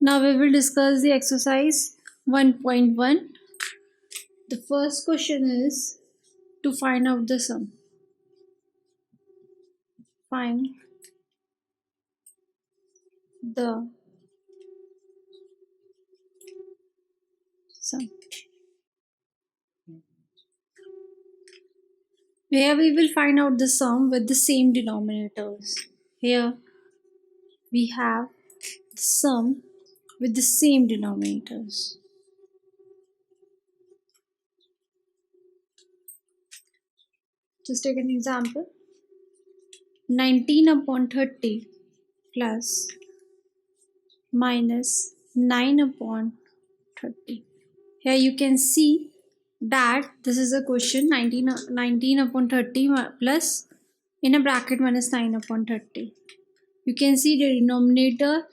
Now we will discuss the exercise 1.1. The first question is to find out the sum. Find the sum. Here we will find out the sum with the same denominators. Here we have the sum with the same denominators. Just take an example. 19 upon 30 plus minus 9 upon 30. Here you can see that this is a question 19 upon 30 plus in a bracket minus 9 upon 30. You can see the denominator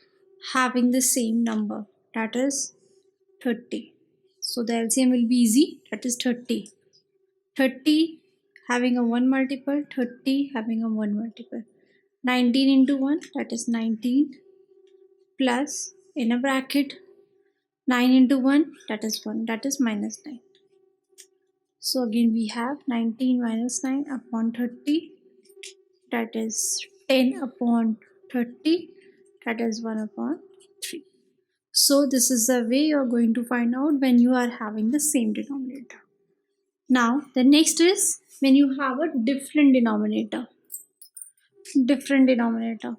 having the same number, that is 30. So the LCM will be easy, that is 30. 30 having a 1 multiple, 30 having a 1 multiple. 19 into 1, that is 19, plus in a bracket 9 into 1, that is 1, that is minus 9. So again we have 19 minus 9 upon 30, that is 10 upon 30, that is 1 upon 3. So this is the way you are going to find out when you are having the same denominator. Now the next is when you have a different denominator. Different denominator.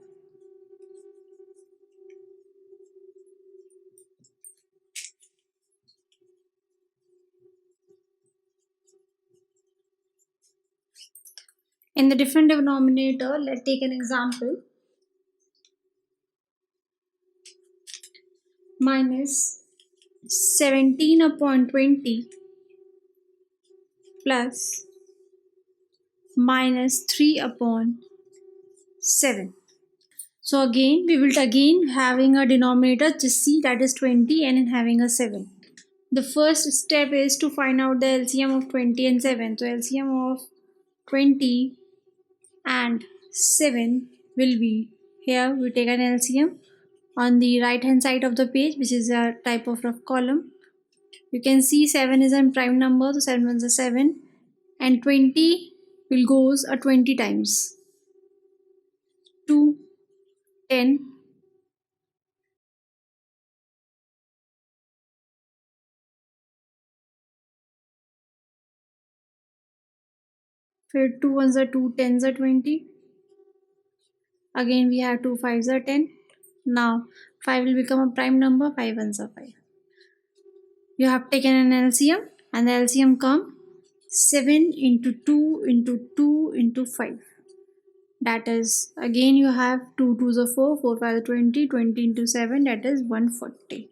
In the different denominator, let's take an example. Minus 17 upon 20 plus minus 3 upon 7. So again we will having a denominator, just see, that is 20 and having a 7. The first step is to find out the LCM of 20 and 7. So LCM of 20 and 7 will be, here we take an LCM on the right hand side of the page, which is a type of rough column. You can see 7 is a prime number, so 7 ones are 7, and 20 will goes 20 times. 2, 10, 2 ones are 2, 10s are 20. Again we have 2 5s are 10. Now 5 will become a prime number, 5 ones are 5. You have taken an LCM and the LCM come 7 into 2 into 2 into 5. That is, again you have 2 2s are 4, 4 5 are 20, 20 into 7, that is 140.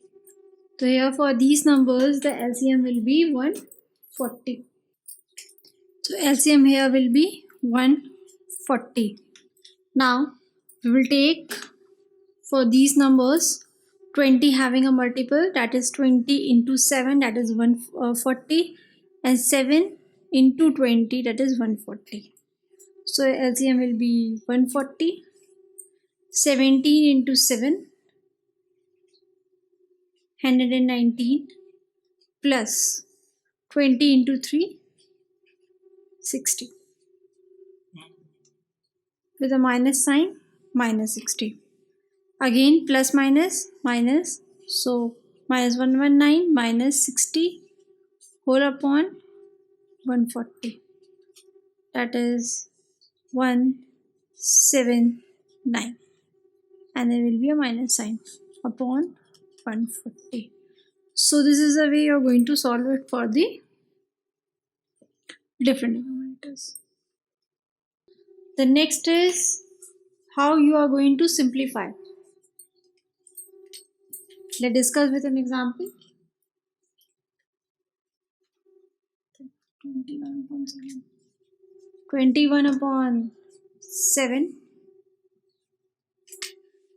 So here for these numbers the LCM will be 140. So LCM here will be 140. Now we will take for these numbers 20 having a multiple, that is 20 into 7, that is 140, and 7 into 20, that is 140. So LCM will be 140. 17 into 7, 119, plus 20 into 3, 60. With a minus sign, minus 60. Again plus minus, minus, so minus 119 minus 60 whole upon 140. That is 179. And there will be a minus sign upon 140. So this is the way you are going to solve it for the different denominators. The next is how you are going to simplify. Let's discuss with an example. 21 upon 7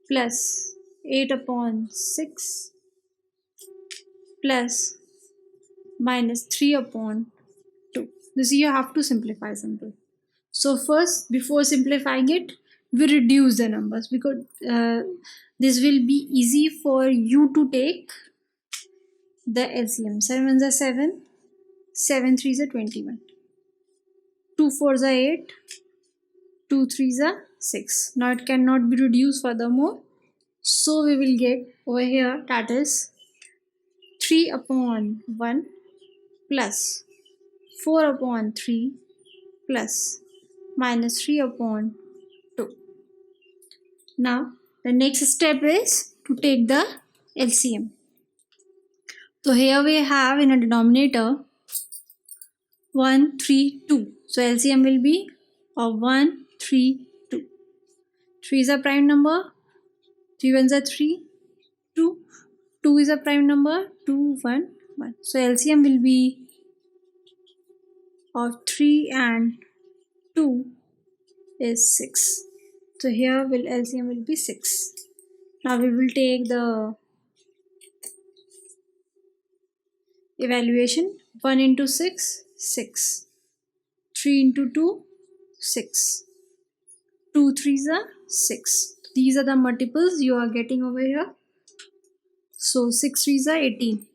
plus 8 upon 6 plus minus 3 upon 2. This you have to simplify simple. So first, before simplifying it, we reduce the numbers, because this will be easy for you to take the LCM. 7 ones are 7, 7 threes are 21, 2 fours are 8, 2 threes are 6. Now it cannot be reduced furthermore, so we will get over here, that is 3 upon 1 plus 4 upon 3 plus minus 3 upon 2. Now the next step is to take the LCM. So here we have in a denominator 1, 3, 2. So LCM will be 1, 3, 2. 3 is a prime number, 3 ones are 3, 2. 2 is a prime number, 2, 1, 1. So LCM will be of 3 and 2 is 6. So here LCM will be 6. Now we will take the evaluation. 1 into 6, 6. 3 into 2, 6. 2 threes are 6. These are the multiples you are getting over here. So 6 threes are 18.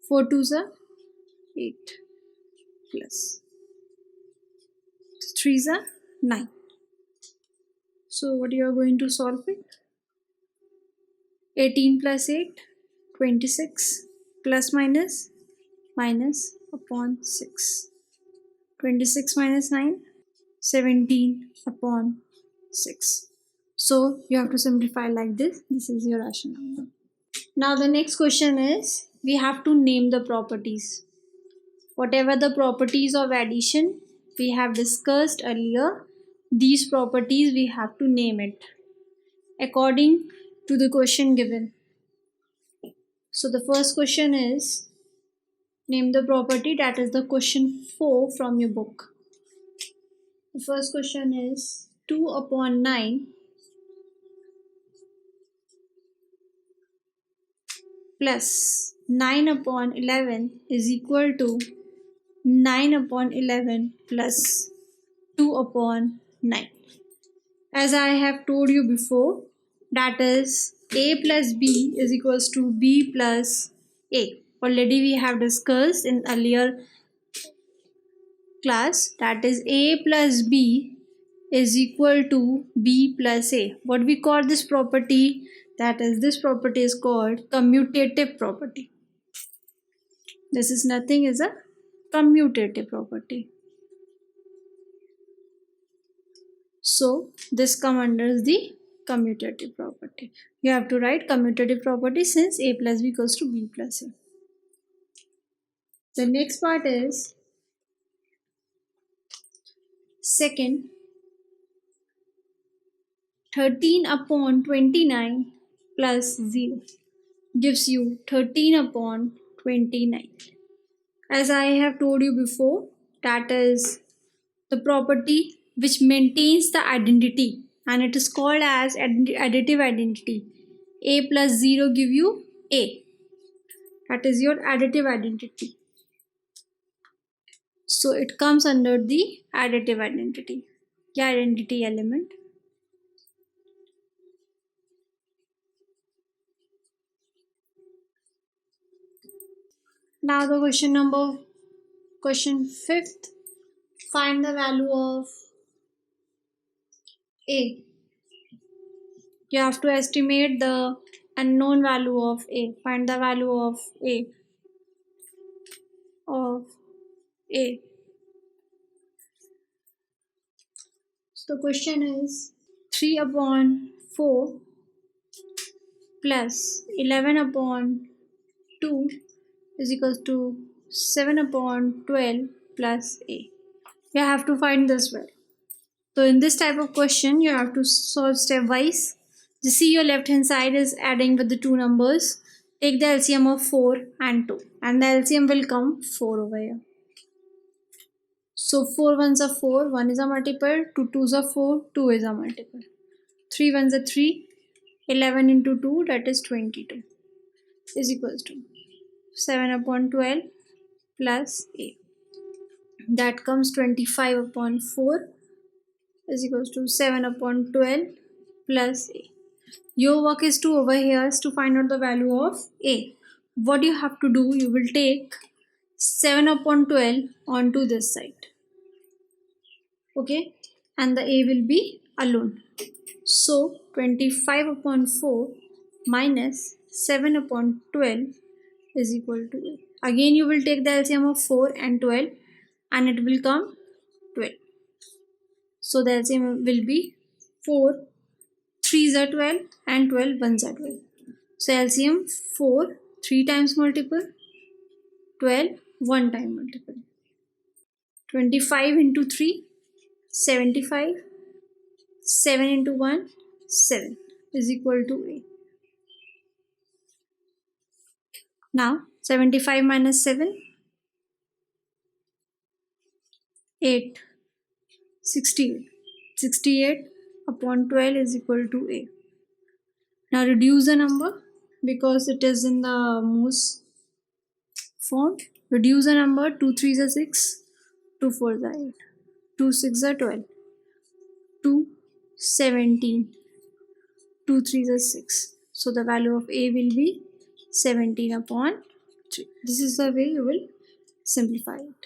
4 twos are 8 plus 3s are 9. So what you are going to solve it? 18 plus 8, 26 plus minus upon 6. 26 minus 9, 17 upon 6. So you have to simplify like this. This is your rational number. Now the next question is, we have to name the properties. Whatever the properties of addition we have discussed earlier, these properties we have to name it according to the question given. So the first question is, name the property, that is the question 4 from your book. The first question is 2 upon 9 plus 9 upon 11 is equal to 9 upon 11 plus 2 upon 9. As I have told you before, that is a plus b is equals to b plus a. Already we have discussed in earlier class, that is a plus b is equal to b plus a. What we call this property? That is, this property is called commutative property. This is nothing as a commutative property. So this comes under the commutative property. You have to write commutative property since a plus b equals to b plus a. The next part is second, 13 upon 29 plus 0 gives you 13 upon 29. As I have told you before, that is the property which maintains the identity, and it is called as additive identity. A plus 0 give you a. That is your additive identity. So it comes under the additive identity, the identity element. Now the question 5th, find the value of a. You have to estimate the unknown value of a. Find the value of a. So the question is 3 upon 4 plus 11 upon 2 is equals to 7 upon 12 plus a. You have to find this value. So in this type of question, you have to solve stepwise. You see your left hand side is adding with the two numbers. Take the LCM of 4 and 2, and the LCM will come 4 over here. So 4 ones are 4, 1 is a multiple, 2 twos are 4, 2 is a multiple. 3 ones are 3, 11 into 2, that is 22, is equals to 7 upon 12 plus a. That comes 25 upon 4 is equals to 7 upon 12 plus a. Your work is to over here is to find out the value of a. What you have to do, you will take 7 upon 12 onto this side. Okay, and the a will be alone. So 25 upon 4 minus 7 upon 12 is equal to a. Again you will take the LCM of 4 and 12 and it will come 12. So the LCM will be 4 3s are 12 and 12 1s are 12. So LCM 4 3 times multiple, 12 1 time multiple. 25 into 3 75, 7 into 1 7 is equal to a. Now 75 minus 7 8 68. 68 upon 12 is equal to a. Now reduce the number because it is in the most form. Reduce the number. 2 3s are 6, 2 4s are 8, 2 6 are 12, 2 17, 2 3s are 6. So the value of a will be 17 upon 3. This is the way you will simplify it.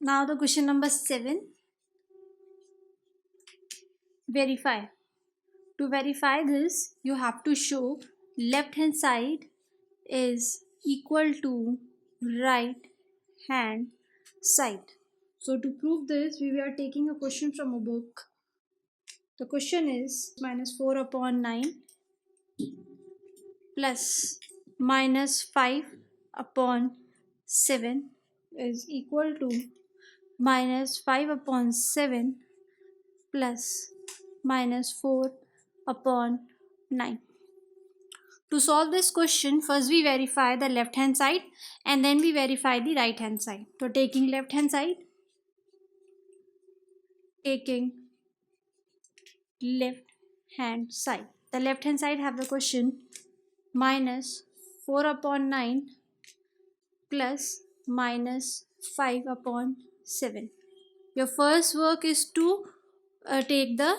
Now the question number 7. Verify. To verify this, you have to show left hand side is equal to right hand side. So to prove this, we are taking a question from a book. The question is minus 4 upon 9 plus minus 5 upon 7 is equal to minus 5 upon 7 plus minus 4 upon 9. To solve this question, first we verify the left hand side and then we verify the right hand side. So taking left hand side, taking left hand side. The left hand side have the question minus 4 upon 9 plus minus 5 upon 7. Your first work is to take the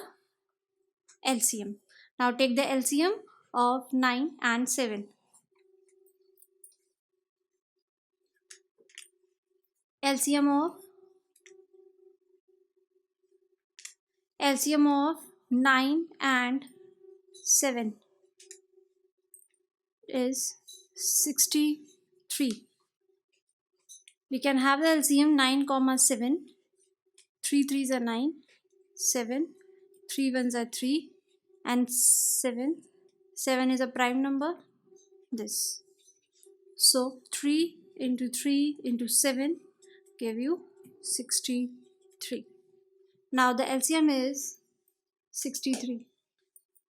LCM. Now take the LCM of 9 and 7. LCM of 9 and 7 is 63. We can have the LCM 9 comma 7. 3 3s are 9, 7, 3 1s are 3 and 7. 7 is a prime number. This. So 3 into 3 into 7 give you 63. Now the LCM is 63.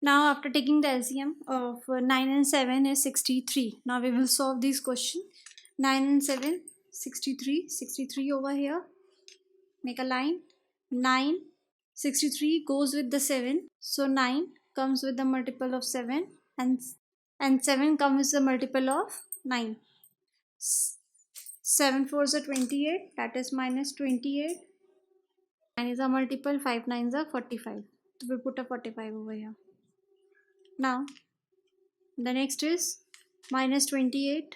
Now after taking the LCM of 9 and 7 is 63. Now we will solve this question. 9 and 7, 63. 63 over here. Make a line. 9, 63 goes with the 7. So 9 comes with the multiple of 7 and 7 comes with the multiple of 9. 7 4s are 28, that is minus 28. 9 is a multiple, 5 9s are 45. So we put a 45 over here. Now the next is minus 28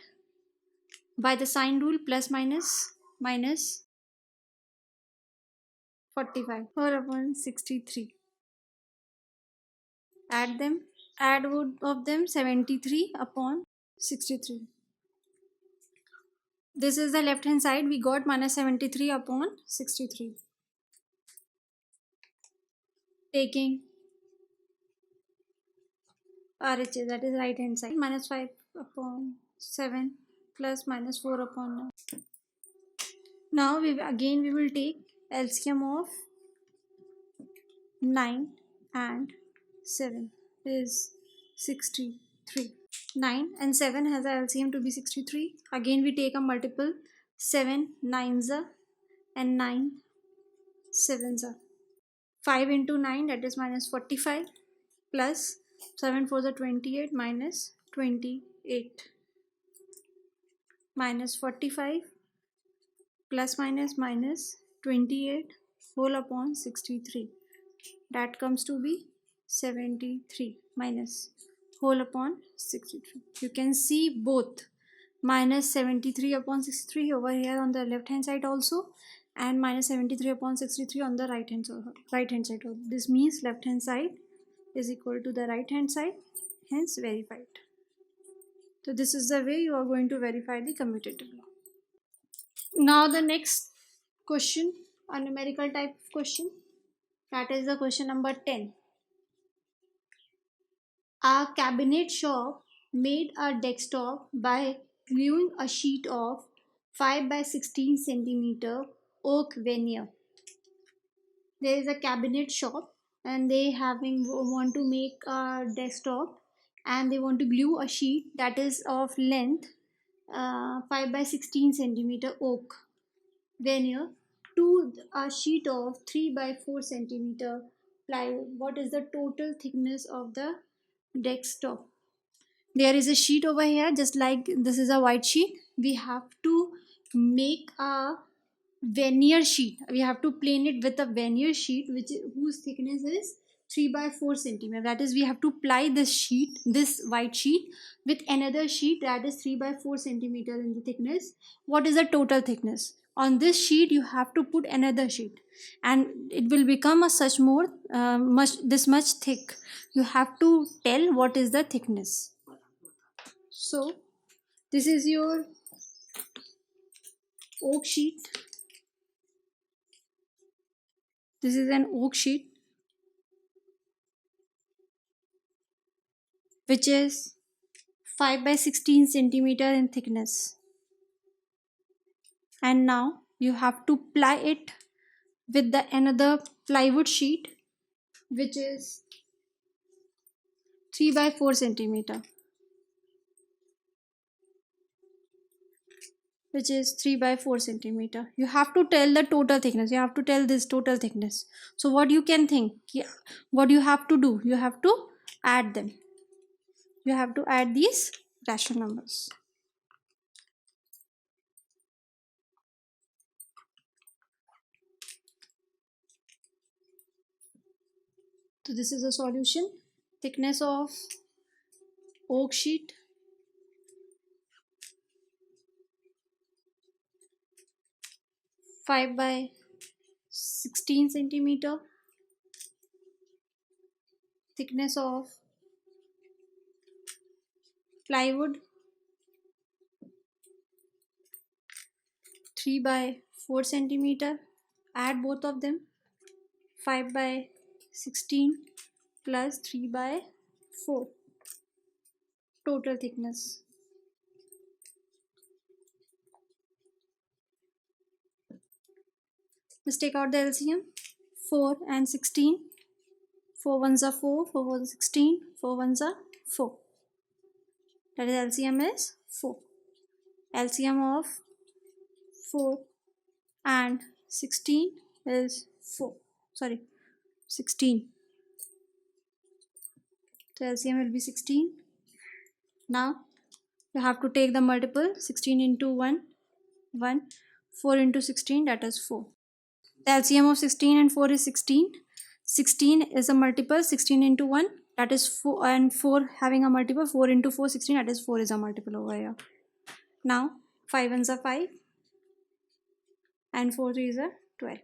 by the sign rule, plus minus 45, 4 upon 63. Add them, add both of them, 73 upon 63. This is the left hand side, we got minus 73 upon 63. Taking RHS, that is right hand side, minus 5 upon 7 plus minus 4 upon 9. Now we will take LCM of 9 and 7 is 63. 9 and 7 has a LCM to be 63. Again we take a multiple, 7 9s are and 9 7s are. 5 into 9, that is minus 45, plus 7 4s are 28 minus 28, minus 45 plus minus 28 whole upon 63. That comes to be 73 minus whole upon 63. You can see both minus 73 upon 63 over here on the left hand side also, and minus 73 upon 63 on the right hand side. This means left hand side is equal to the right hand side, hence verified. So this is the way you are going to verify the commutative law. Now the next question, a numerical type of question, that is the question number 10. A cabinet shop made a desktop by gluing a sheet of 5 by 16 centimeter oak veneer. There is a cabinet shop and they want to make a desktop, and they want to glue a sheet that is of length 5 by 16 centimeter oak veneer to a sheet of 3 by 4 centimeter plywood. What is the total thickness of the desktop? There is a sheet over here, just like this is a white sheet. We have to make a veneer sheet. We have to plane it with a veneer sheet whose thickness is 3 by 4 centimeter. That is, we have to ply this white sheet with another sheet that is 3 by 4 centimeter in the thickness. What is the total thickness? On this sheet you have to put another sheet and it will become this much thick. You have to tell what is the thickness. So this is your oak sheet. This is an oak sheet which is 5 by 16 centimeter in thickness, and now you have to ply it with the another plywood sheet which is 3 by 4 centimeter, which is 3 by 4 centimeter. You have to tell the total thickness. You have to tell this total thickness. So what you can think? Yeah, what you have to do? You have to add them. You have to add these rational numbers. So this is a solution. Thickness of oak sheet, 5 by 16 centimeter. Thickness of plywood, 3 by 4 centimeter. Add both of them. 5 by 16 plus 3 by 4. Total thickness. Let's take out the LCM. 4 and 16. 4 ones are 4, 4 ones are 16, 4 ones are 4. That is LCM is 4. LCM of 4 and 16 is 4. Sorry, 16. So LCM will be 16. Now you have to take the multiple. 16 into 1, 1. 4 into 16, that is 4. The LCM of 16 and 4 is 16. 16 is a multiple. 16 into 1, that is 4, and 4 having a multiple. 4 into 4, 16, that is 4 is a multiple over here. Now 5 ones are 5 and 4 threes are 12.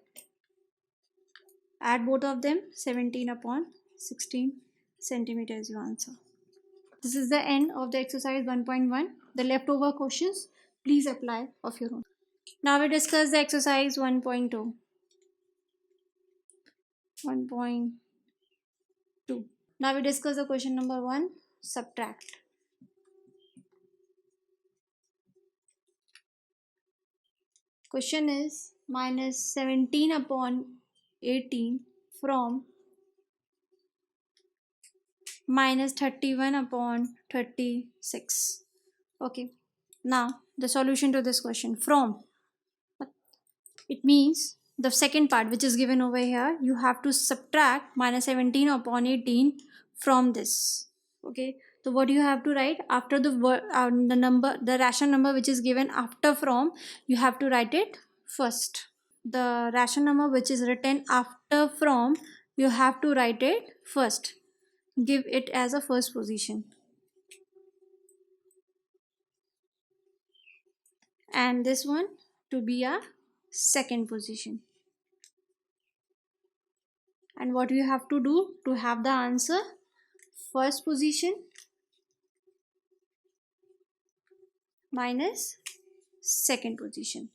Add both of them. 17 upon 16 centimeter is your answer. This is the end of the exercise 1.1. The leftover questions please apply of your own. Now we discuss the exercise 1.2. 1.2. Now we discuss the question number 1, subtract. Question is minus 17 upon 18 from minus 31 upon 36. Okay. Now the solution to this question, from, it means the second part which is given over here, you have to subtract minus 17 upon 18 from this. Okay, so what you have to write after the rational number which is given after from, you have to write it first. the ration number which is written after from, you have to write it first. Give it as a first position. And this one to be a second position. And what you have to do to have the answer, first position minus second position.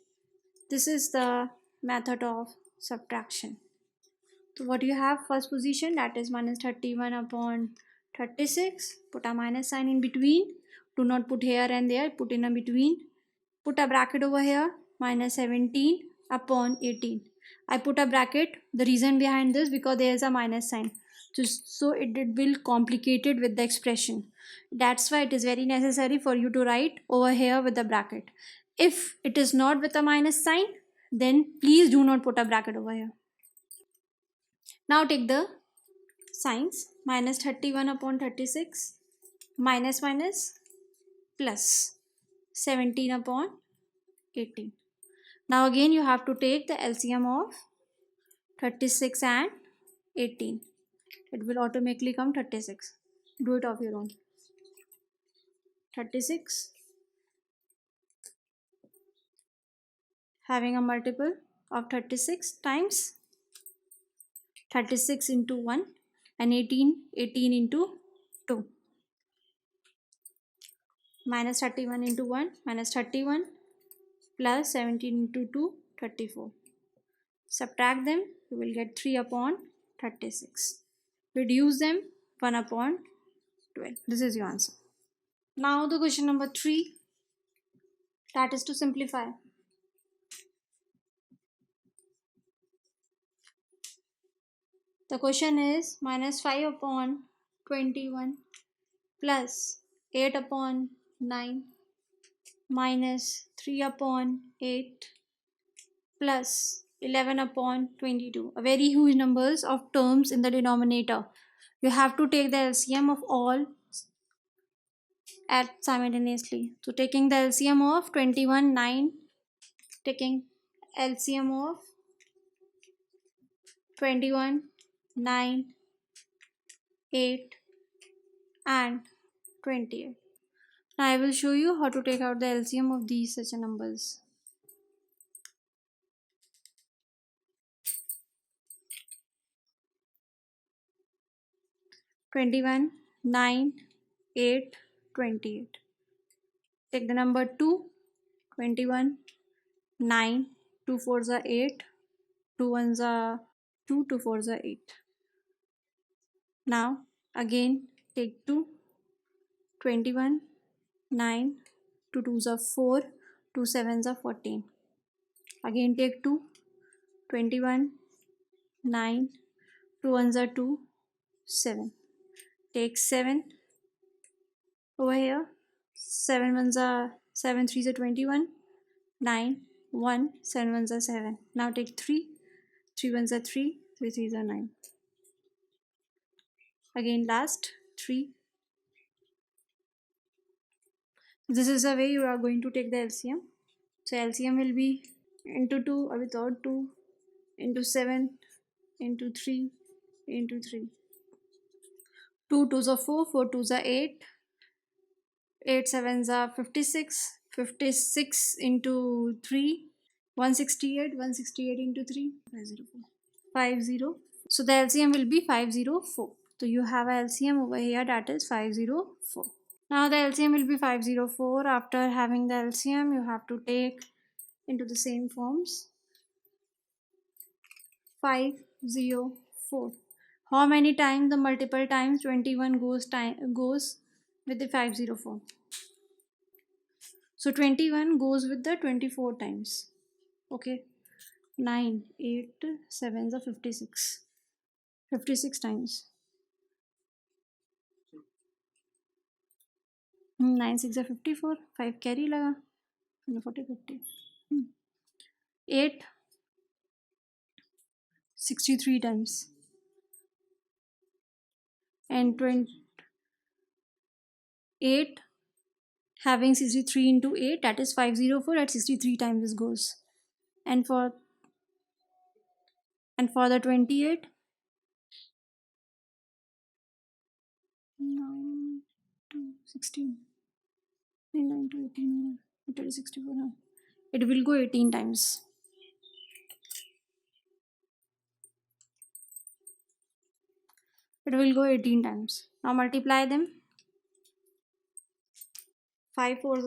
This is the method of subtraction. So what you have, first position, that is minus 31 upon 36. Put a minus sign in between. Do not put here and there, put in a between. Put a bracket over here, minus 17 upon 18. I put a bracket. The reason behind this, because there is a minus sign. So it will complicate it with the expression. That's why it is very necessary for you to write over here with the bracket. If it is not with a minus sign, then please do not put a bracket over here. Now take the signs. Minus 31 upon 36, minus minus, plus 17 upon 18. Now again you have to take the LCM of 36 and 18. It will automatically come 36. Do it of your own. 36 having a multiple of 36 times 36 into 1 and 18 into 2. Minus 31 into 1 minus 31 plus 17 into 2, 34. Subtract them, you will get 3 upon 36. Reduce them, 1 upon 12. This is your answer. Now the question number 3, that is to simplify. The question is minus 5 upon 21 plus 8 upon 9 minus 3 upon 8 plus 11 upon 22. A very huge numbers of terms in the denominator. You have to take the LCM of all at simultaneously. So taking the LCM of 21, 9, taking LCM of 21, 9, 8 and 28. Now I will show you how to take out the LCM of these such numbers. (21, 9, 8, 28). Take the number 2, 21, 9, 2 4s are 8, 2 1s are 2, 2 4s are 8. Now again take 2, 21, 9, 2 2s are 4, 2 7s are 14. Again take 2, 21, 9, 2 1s are 2, 7. Take 7 over here, 7 1s are 7 3s are 21, 9, 1, 7 1s are 7. Now take 3, 3 1s are 3, 3 3s are 9. Again last 3. This is the way you are going to take the LCM. So LCM will be into 2 or without 2, into 7, into 3, into 3. 2 2s are 4, 4 2s are 8, 8 7s are 56, 56 into 3, 168, 168 into 3, 504. So the LCM will be 504. So you have a LCM over here, that is 504. Now the LCM will be 504. After having the LCM, you have to take into the same forms. 504. How many times? The multiple times 21 goes with the 504. So 21 goes with the 24 times. Okay. 9, 8, 7 are 56. 56 times. 9 6 are 54. 5 carry laga. 40 50. 8 63 times. And 8 having 63 into 8, that is 504 at 63 times this goes. And for And for the 28, 9 to 16, 9 to 18, 64, no. It will go 18 times. It will go 18 times. Now multiply them. 5 4 is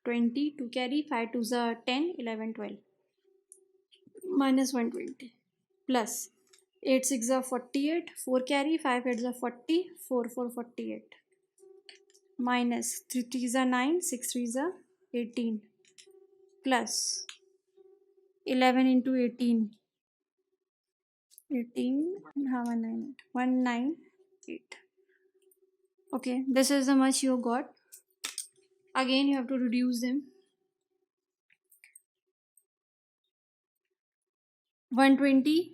20 to carry, 5 2 is 10, 11, 12. Minus 120 plus 8 6 are 48, 4 carry, 5 8 are 40, 4 4 48. Minus 3 3 are 9, 6 3 are 18 plus 11 into 18. 18 and have a 9 198. Okay, this is the much you got. Again you have to reduce them. 120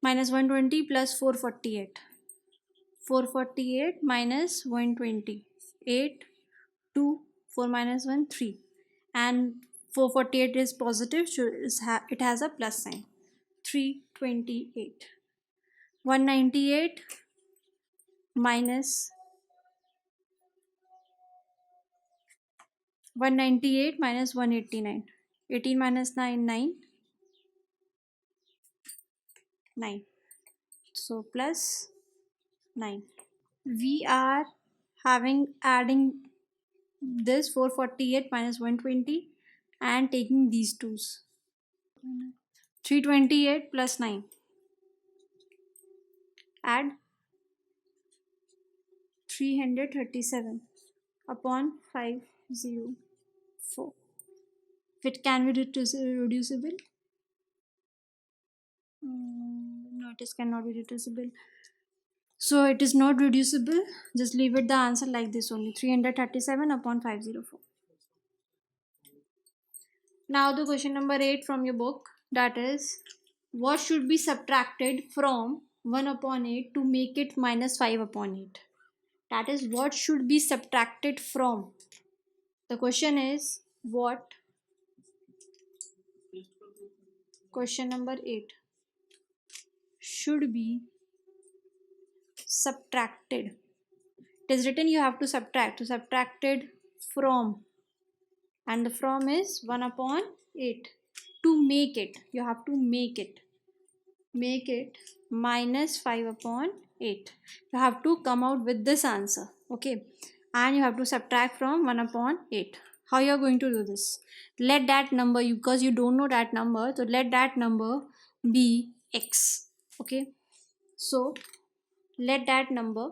minus 120 plus 448. 448 minus 120. 8 2 4 minus 1 3, and 448 is positive, so it has a plus sign. 328. 198 minus 198 minus 189. 18 minus 9 9 9, so plus 9. We are adding this 448 minus 120 and taking these twos. 328 plus 9. Add 337 upon 504. It can be reducible. No, it cannot be reducible. So it is not reducible. Just leave it the answer like this only. 337 upon 504. Now the question number 8 from your book, that is, what should be subtracted from 1 upon 8 to make it minus 5 upon 8? That is, what should be subtracted from? The question is what? Question number 8 should be subtracted. It is written you have to subtract. So subtracted from, and the from is 1 upon 8. To make it, you have to make it minus 5 upon 8. You have to come out with this answer, okay, and you have to subtract from 1 upon 8. How you are going to do this? Let that number, because you don't know that number, so let that number be x, okay. So let that number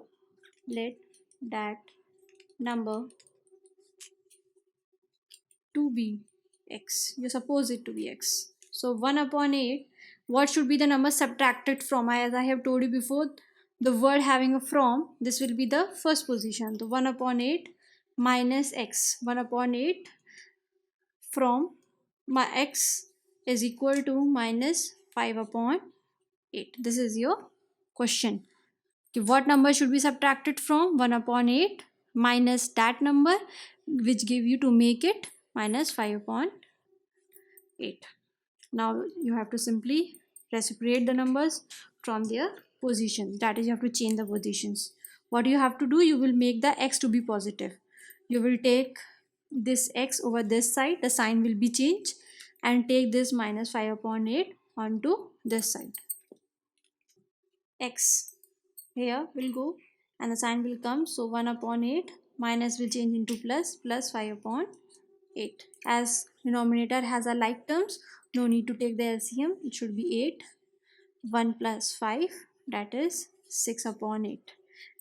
to be x. You suppose it to be x. So 1 upon 8, what should be the number subtracted from? As I have told you before, the word having a from, this will be the first position. So 1 upon 8 minus x. 1 upon 8 from my x is equal to minus 5 upon 8. This is your question. What number should be subtracted from? 1 upon 8 minus that number which give you to make it minus 5 upon 8. Now you have to simply reciprocate the numbers from their position. That is, you have to change the positions. What you have to do, you will make the x to be positive. You will take this x over this side, the sign will be changed, and take this minus 5 upon 8 onto this side. X here will go and the sign will come, so 1 upon 8 minus will change into plus, plus 5 upon 8. As denominator has a like terms, no need to take the LCM. It should be 8. 1 plus 5, that is 6 upon 8.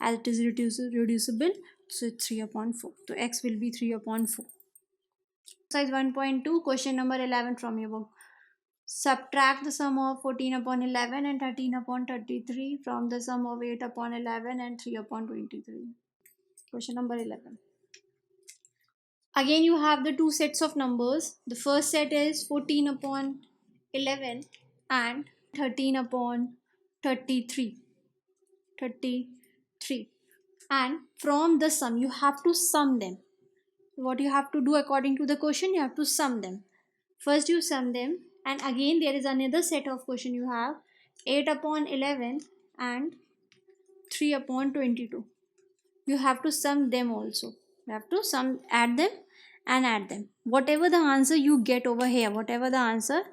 As it is reducible, so it's 3 upon 4. So x will be 3 upon 4. Exercise 1.2, question number 11 from your book. Subtract the sum of 14 upon 11 and 13 upon 33 from the sum of 8 upon 11 and 3 upon 23. Question number 11. Again you have the two sets of numbers. The first set is 14 upon 11 and 13 upon 33. And from the sum you have to sum them. What you have to do according to the question, you have to sum them. First you sum them, and again there is another set of question you have. 8 upon 11 and 3 upon 22. You have to sum them also. You have to add them and add them. Whatever the answer you get over here, and whatever the answer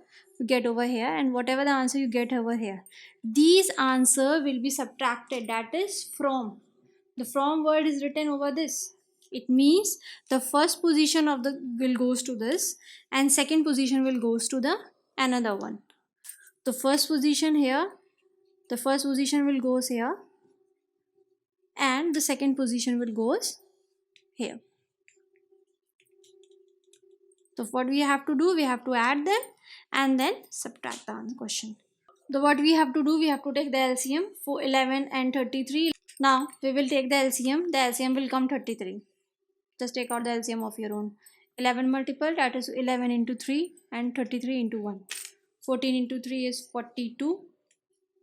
you get over here, these answer will be subtracted. That is from. The from word is written over this. It means the first position of the will goes to this and second position will goes to the another one. The first position here, the first position will goes here and the second position will goes here. So what we have to do, we have to add them and then subtract the question. So what we have to do, we have to take the LCM for 11 and 33. Now we will take the LCM. The LCM will come 33. Just take out the LCM of your own. 11 multiple, that is 11 into 3 and 33 into 1. 14 into 3 is 42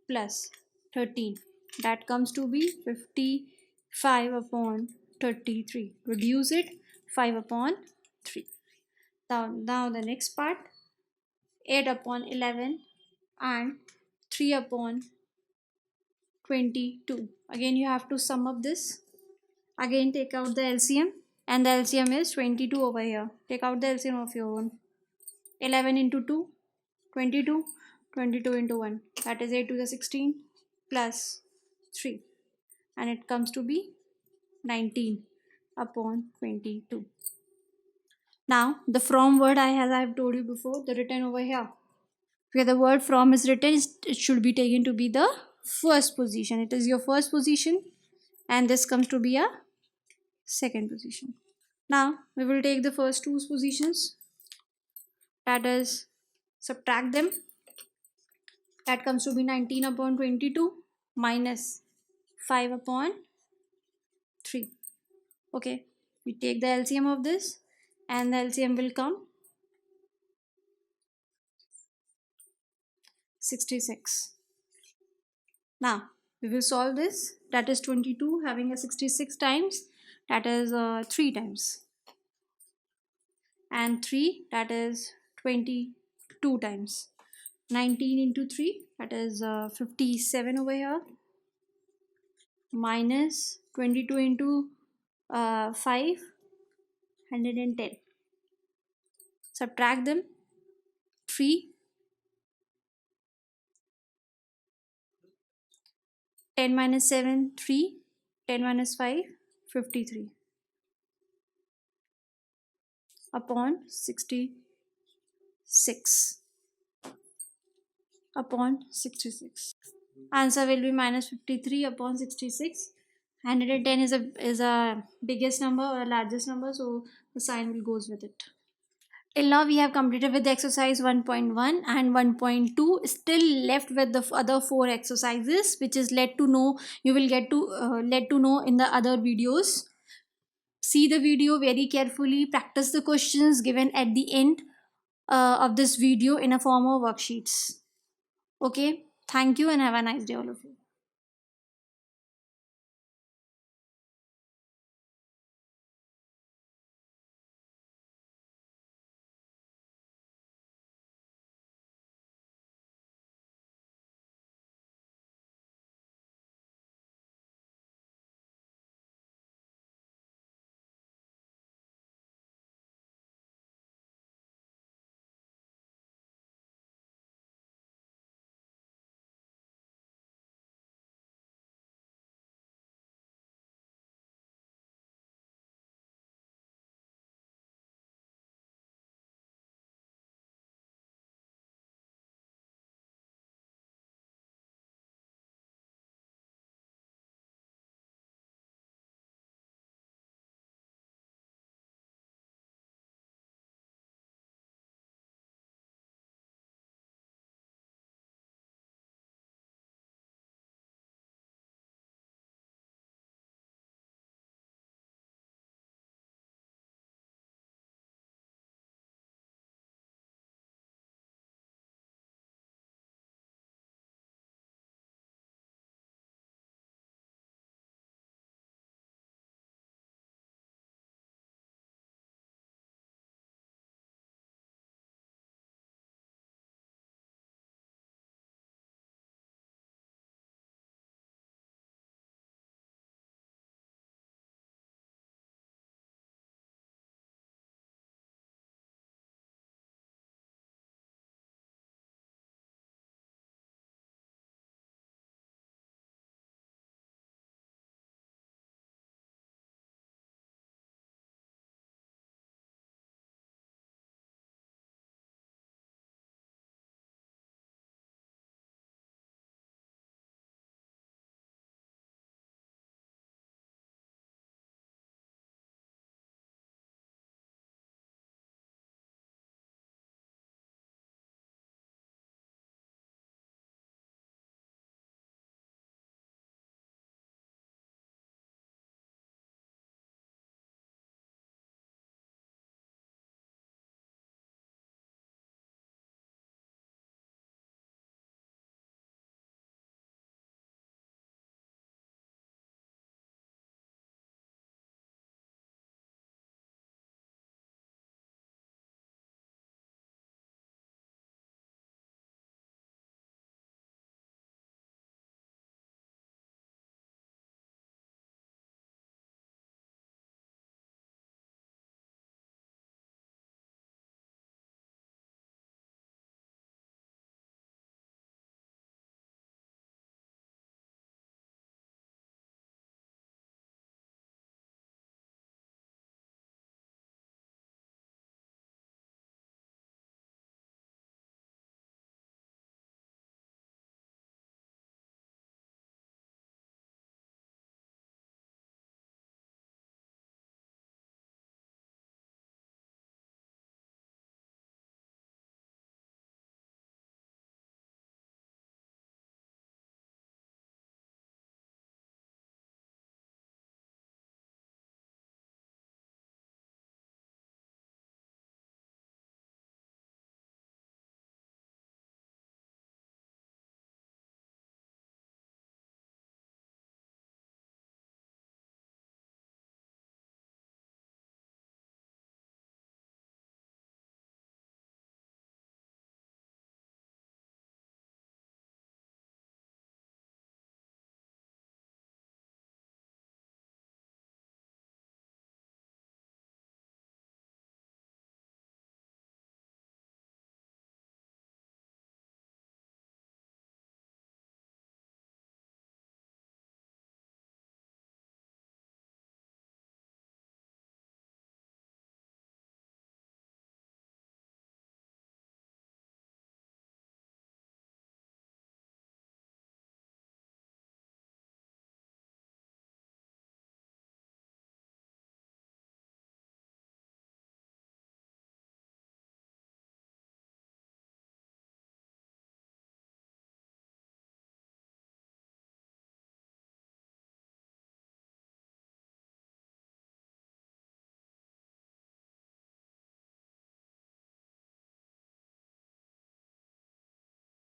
plus 13. That comes to be 55 upon 33. Reduce it, 5 upon 3. Now the next part, 8 upon 11 and 3 upon 22. Again you have to sum up this. Again take out the LCM and the LCM is 22 over here. Take out the LCM of your own. 11 into 2, 22. 22 into 1, that is 8 to the 16 plus 3 and it comes to be 19 upon 22. Now the from word I have told you before, the written over here. Where the word from is written, it should be taken to be the first position. It is your first position and this comes to be a second position. Now we will take the first two positions, that is subtract them. That comes to be 19 upon 22 minus 5 upon 3. Okay, we take the LCM of this and the LCM will come 66. Now we will solve this. That is 22 having a 66 times, that is 3 times, and 3, that is 22 times. 19 into 3, that is 57 over here, minus 22 into 5, 110. Subtract them. 3, 10 minus 7, 3, 10 minus 5, 53 upon 66 upon 66. Answer will be minus 53 upon 66. 110 is a biggest number or largest number, so the sign will goes with it. Till now we have completed with the exercise 1.1 and 1.2. Still left with the other 4 exercises, which is let to know. You will get to let to know in the other videos. See the video very carefully. Practice the questions given at the end of this video in a form of worksheets. Okay, thank you and have a nice day all of you.